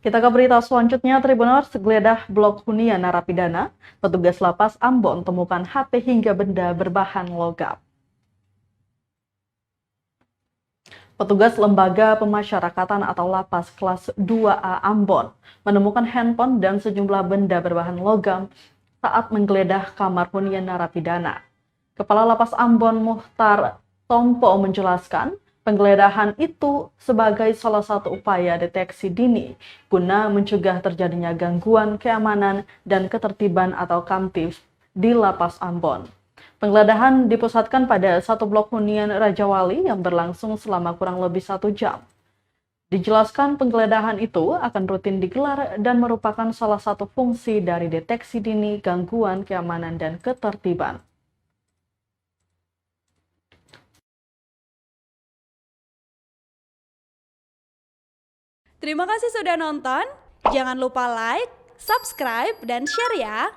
Kita ke berita selanjutnya, Tribuners geledah blok hunian narapidana, petugas lapas Ambon temukan HP hingga benda berbahan logam. Petugas Lembaga Pemasyarakatan atau Lapas kelas 2A Ambon menemukan handphone dan sejumlah benda berbahan logam saat menggeledah kamar hunian narapidana. Kepala Lapas Ambon Muhtar Tompo menjelaskan, penggeledahan itu sebagai salah satu upaya deteksi dini guna mencegah terjadinya gangguan keamanan dan ketertiban atau kamtib di Lapas Ambon. Penggeledahan dipusatkan pada satu blok hunian Raja Wali yang berlangsung selama kurang lebih 1 jam. Dijelaskan penggeledahan itu akan rutin digelar dan merupakan salah satu fungsi dari deteksi dini gangguan keamanan dan ketertiban. Terima kasih sudah nonton. Jangan lupa like, subscribe, dan share ya.